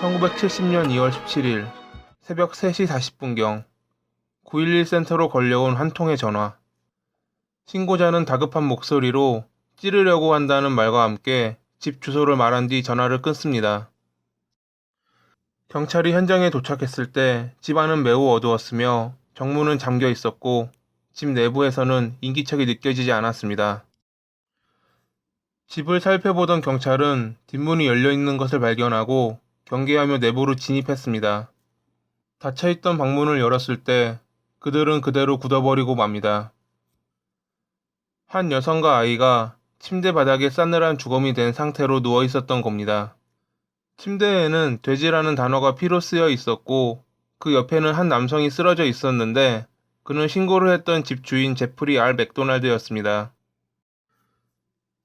1970년 2월 17일 새벽 3시 40분경 911 센터로 걸려온 한 통의 전화. 신고자는 다급한 목소리로 찌르려고 한다는 말과 함께 집 주소를 말한 뒤 전화를 끊습니다. 경찰이 현장에 도착했을 때 집안은 매우 어두웠으며 정문은 잠겨 있었고 집 내부에서는 인기척이 느껴지지 않았습니다. 집을 살펴보던 경찰은 뒷문이 열려 있는 것을 발견하고 경계하며 내부로 진입했습니다. 닫혀있던 방문을 열었을 때 그들은 그대로 굳어버리고 맙니다. 한 여성과 아이가 침대 바닥에 싸늘한 주검이 된 상태로 누워 있었던 겁니다. 침대에는 돼지라는 단어가 피로 쓰여 있었고 그 옆에는 한 남성이 쓰러져 있었는데 그는 신고를 했던 집 주인 제프리 R. 맥도날드였습니다.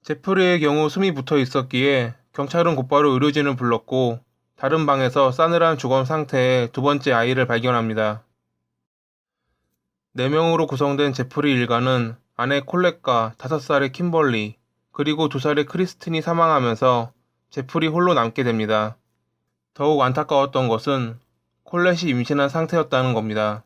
제프리의 경우 숨이 붙어 있었기에 경찰은 곧바로 의료진을 불렀고 다른 방에서 싸늘한 주검 상태의 두 번째 아이를 발견합니다. 4명으로 구성된 제프리 일가는 아내 콜렛과 5살의 킴벌리, 그리고 2살의 크리스틴이 사망하면서 제프리 홀로 남게 됩니다. 더욱 안타까웠던 것은 콜렛이 임신한 상태였다는 겁니다.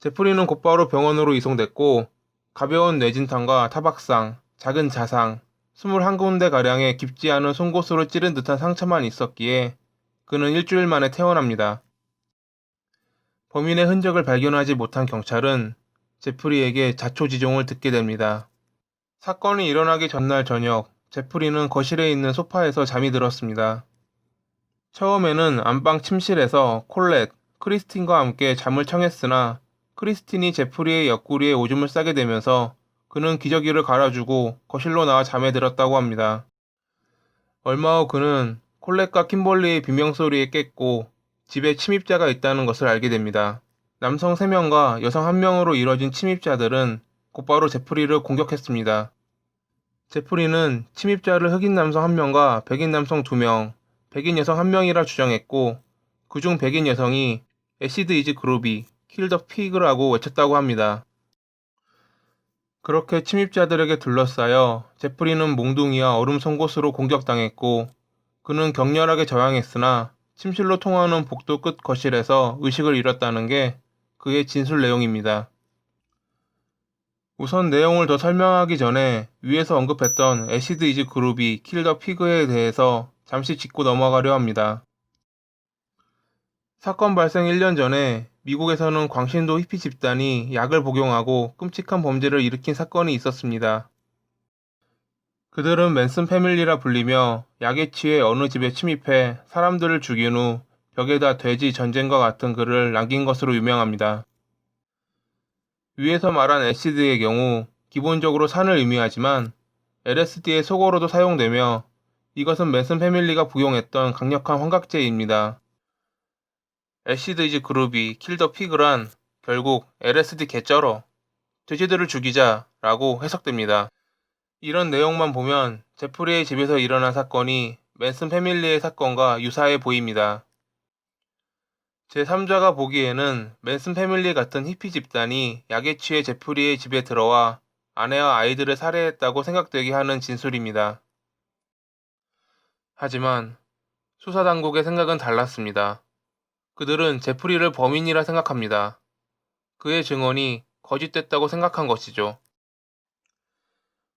제프리는 곧바로 병원으로 이송됐고 가벼운 뇌진탕과 타박상, 작은 자상, 21군데가량의 깊지 않은 송곳으로 찌른 듯한 상처만 있었기에 그는 일주일 만에 퇴원합니다. 범인의 흔적을 발견하지 못한 경찰은 제프리에게 자초지종을 듣게 됩니다. 사건이 일어나기 전날 저녁, 제프리는 거실에 있는 소파에서 잠이 들었습니다. 처음에는 안방 침실에서 콜렛, 크리스틴과 함께 잠을 청했으나 크리스틴이 제프리의 옆구리에 오줌을 싸게 되면서 그는 기저귀를 갈아주고 거실로 나와 잠에 들었다고 합니다. 얼마 후 그는 콜렛과 킴벌리의 비명소리에 깼고 집에 침입자가 있다는 것을 알게 됩니다. 남성 3명과 여성 1명으로 이뤄진 침입자들은 곧바로 제프리를 공격했습니다. 제프리는 침입자를 흑인 남성 1명과 백인 남성 2명, 백인 여성 1명이라 주장했고 그중 백인 여성이 애시드 이즈 그루비, 킬 더 피그라고 외쳤다고 합니다. 그렇게 침입자들에게 둘러싸여 제프리는 몽둥이와 얼음 송곳으로 공격당했고 그는 격렬하게 저항했으나 침실로 통하는 복도 끝 거실에서 의식을 잃었다는 게 그의 진술 내용입니다. 우선 내용을 더 설명하기 전에 위에서 언급했던 애시드 이즈 그루비, 킬 더 피그에 대해서 잠시 짚고 넘어가려 합니다. 사건 발생 1년 전에 미국에서는 광신도 히피 집단이 약을 복용하고 끔찍한 범죄를 일으킨 사건이 있었습니다. 그들은 맨슨 패밀리라 불리며 약에 취해 어느 집에 침입해 사람들을 죽인 후 벽에다 돼지 전쟁과 같은 글을 남긴 것으로 유명합니다. 위에서 말한 애시드의 경우 기본적으로 산을 의미하지만 LSD의 속어로도 사용되며 이것은 맨슨 패밀리가 복용했던 강력한 환각제입니다. 애시드 이즈 그루비, 킬 더 피그란 결국 LSD 개쩔어, 돼지들을 죽이자 라고 해석됩니다. 이런 내용만 보면 제프리의 집에서 일어난 사건이 맨슨 패밀리의 사건과 유사해 보입니다. 제3자가 보기에는 맨슨 패밀리 같은 히피 집단이 약에 취해 제프리의 집에 들어와 아내와 아이들을 살해했다고 생각되게 하는 진술입니다. 하지만 수사당국의 생각은 달랐습니다. 그들은 제프리를 범인이라 생각합니다. 그의 증언이 거짓됐다고 생각한 것이죠.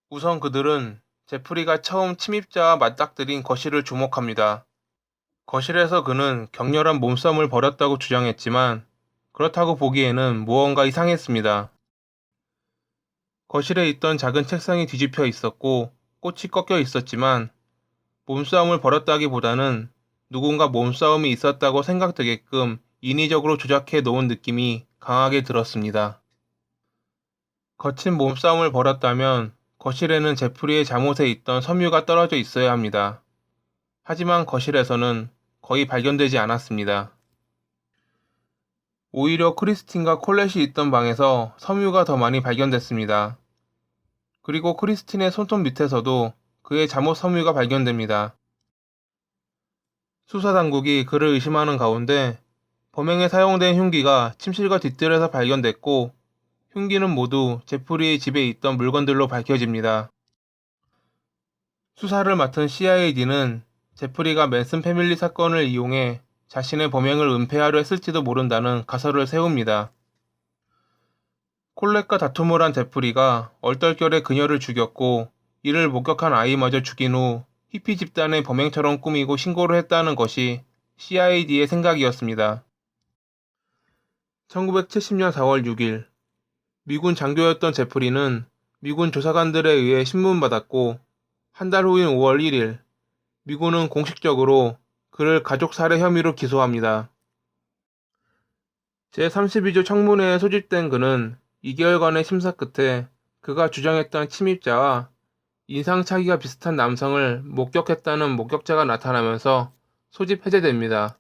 우선 그들은 제프리가 처음 침입자와 맞닥뜨린 거실을 주목합니다. 거실에서 그는 격렬한 몸싸움을 벌였다고 주장했지만 그렇다고 보기에는 무언가 이상했습니다. 거실에 있던 작은 책상이 뒤집혀 있었고 꽃이 꺾여 있었지만 몸싸움을 벌였다기보다는 누군가 몸싸움이 있었다고 생각되게끔 인위적으로 조작해 놓은 느낌이 강하게 들었습니다. 거친 몸싸움을 벌였다면 거실에는 제프리의 잠옷에 있던 섬유가 떨어져 있어야 합니다. 하지만 거실에서는 거의 발견되지 않았습니다. 오히려 크리스틴과 콜렛이 있던 방에서 섬유가 더 많이 발견됐습니다. 그리고 크리스틴의 손톱 밑에서도 그의 잠옷 섬유가 발견됩니다. 수사당국이 그를 의심하는 가운데 범행에 사용된 흉기가 침실과 뒷뜰에서 발견됐고 흉기는 모두 제프리의 집에 있던 물건들로 밝혀집니다. 수사를 맡은 CID는 제프리가 맨슨 패밀리 사건을 이용해 자신의 범행을 은폐하려 했을지도 모른다는 가설을 세웁니다. 콜렛과 다툼을 한 제프리가 얼떨결에 그녀를 죽였고 이를 목격한 아이마저 죽인 후 히피 집단의 범행처럼 꾸미고 신고를 했다는 것이 CID의 생각이었습니다. 1970년 4월 6일 미군 장교였던 제프리는 미군 조사관들에 의해 신문받았고 한 달 후인 5월 1일 미군은 공식적으로 그를 가족 살해 혐의로 기소합니다. 제32조 청문회에 소집된 그는 2개월간의 심사 끝에 그가 주장했던 침입자와 인상차기가 비슷한 남성을 목격했다는 목격자가 나타나면서 소집 해제됩니다.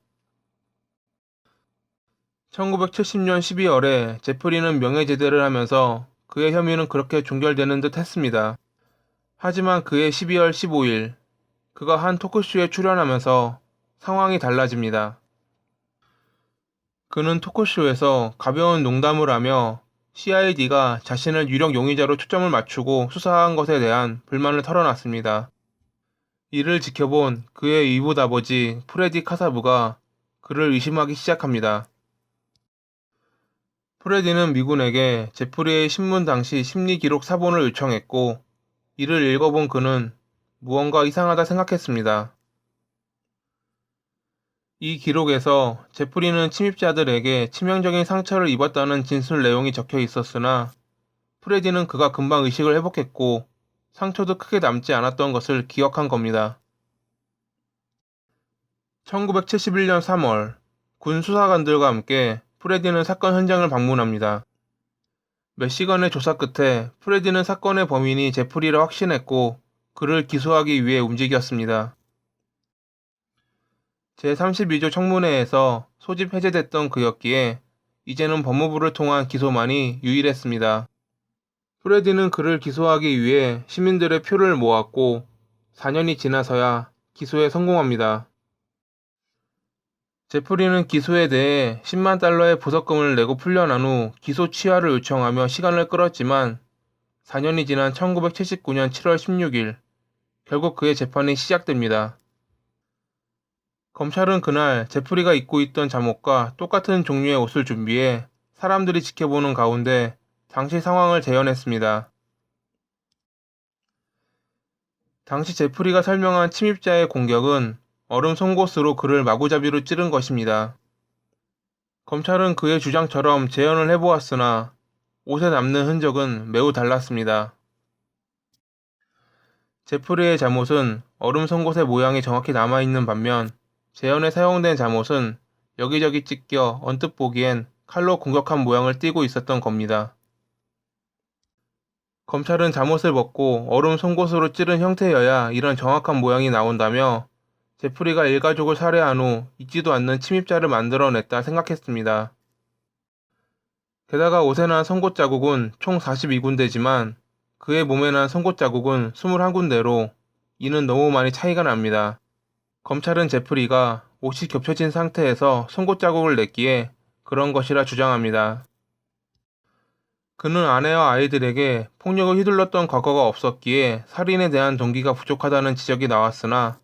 1970년 12월에 제프리는 명예제대를 하면서 그의 혐의는 그렇게 종결되는 듯 했습니다. 하지만 그해 12월 15일 그가 한 토크쇼에 출연하면서 상황이 달라집니다. 그는 토크쇼에서 가벼운 농담을 하며 CID가 자신을 유력 용의자로 초점을 맞추고 수사한 것에 대한 불만을 털어놨습니다. 이를 지켜본 그의 이웃 아버지 프레디 카사브가 그를 의심하기 시작합니다. 프레디는 미군에게 제프리의 신문 당시 심리 기록 사본을 요청했고 이를 읽어본 그는 무언가 이상하다 생각했습니다. 이 기록에서 제프리는 침입자들에게 치명적인 상처를 입었다는 진술 내용이 적혀 있었으나 프레디는 그가 금방 의식을 회복했고 상처도 크게 남지 않았던 것을 기억한 겁니다. 1971년 3월 군 수사관들과 함께 프레디는 사건 현장을 방문합니다. 몇 시간의 조사 끝에 프레디는 사건의 범인이 제프리라 확신했고 그를 기소하기 위해 움직였습니다. 제32조 청문회에서 소집 해제됐던 그였기에 이제는 법무부를 통한 기소만이 유일했습니다. 프레디는 그를 기소하기 위해 시민들의 표를 모았고 4년이 지나서야 기소에 성공합니다. 제프리는 기소에 대해 10만 달러의 보석금을 내고 풀려난 후 기소 취하를 요청하며 시간을 끌었지만 4년이 지난 1979년 7월 16일 결국 그의 재판이 시작됩니다. 검찰은 그날 제프리가 입고 있던 잠옷과 똑같은 종류의 옷을 준비해 사람들이 지켜보는 가운데 당시 상황을 재현했습니다. 당시 제프리가 설명한 침입자의 공격은 얼음 송곳으로 그를 마구잡이로 찌른 것입니다. 검찰은 그의 주장처럼 재현을 해보았으나 옷에 남는 흔적은 매우 달랐습니다. 제프리의 잠옷은 얼음 송곳의 모양이 정확히 남아있는 반면 재현에 사용된 잠옷은 여기저기 찢겨 언뜻 보기엔 칼로 공격한 모양을 띠고 있었던 겁니다. 검찰은 잠옷을 벗고 얼음 송곳으로 찌른 형태여야 이런 정확한 모양이 나온다며 제프리가 일가족을 살해한 후 잊지도 않는 침입자를 만들어냈다 생각했습니다. 게다가 옷에 난 송곳 자국은 총 42군데지만 그의 몸에 난 송곳 자국은 21군데로 이는 너무 많이 차이가 납니다. 검찰은 제프리가 옷이 겹쳐진 상태에서 송곳 자국을 냈기에 그런 것이라 주장합니다. 그는 아내와 아이들에게 폭력을 휘둘렀던 과거가 없었기에 살인에 대한 동기가 부족하다는 지적이 나왔으나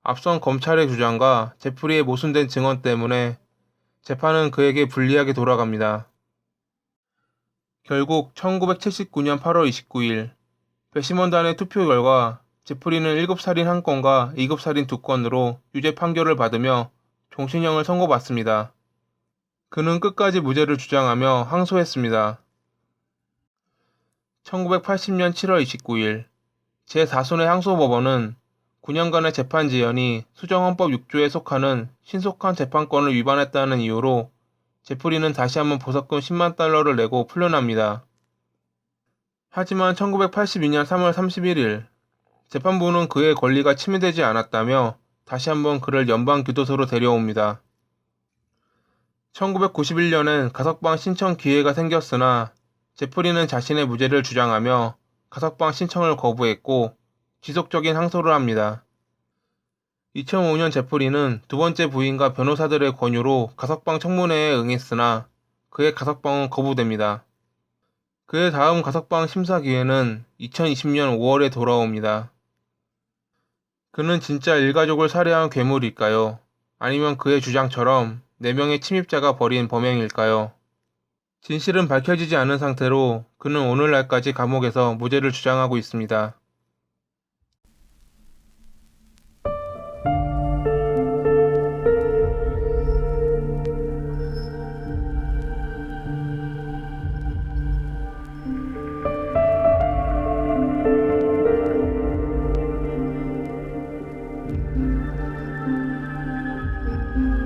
앞선 검찰의 주장과 제프리의 모순된 증언 때문에 재판은 그에게 불리하게 돌아갑니다. 결국 1979년 8월 29일 배심원단의 투표 결과 제프리는 1급 살인 1건과 2급 살인 2건으로 유죄 판결을 받으며 종신형을 선고받습니다. 그는 끝까지 무죄를 주장하며 항소했습니다. 1980년 7월 29일 제4순회 항소법원은 9년간의 재판 지연이 수정헌법 6조에 속하는 신속한 재판권을 위반했다는 이유로 제프리는 다시 한번 보석금 10만 달러를 내고 풀려납니다. 하지만 1982년 3월 31일 재판부는 그의 권리가 침해되지 않았다며 다시 한번 그를 연방교도소로 데려옵니다. 1991년엔 가석방 신청 기회가 생겼으나 제프리는 자신의 무죄를 주장하며 가석방 신청을 거부했고 지속적인 항소를 합니다. 2005년 제프리는 두 번째 부인과 변호사들의 권유로 가석방 청문회에 응했으나 그의 가석방은 거부됩니다. 그의 다음 가석방 심사 기회는 2020년 5월에 돌아옵니다. 그는 진짜 일가족을 살해한 괴물일까요? 아니면 그의 주장처럼 4명의 침입자가 벌인 범행일까요? 진실은 밝혀지지 않은 상태로 그는 오늘날까지 감옥에서 무죄를 주장하고 있습니다.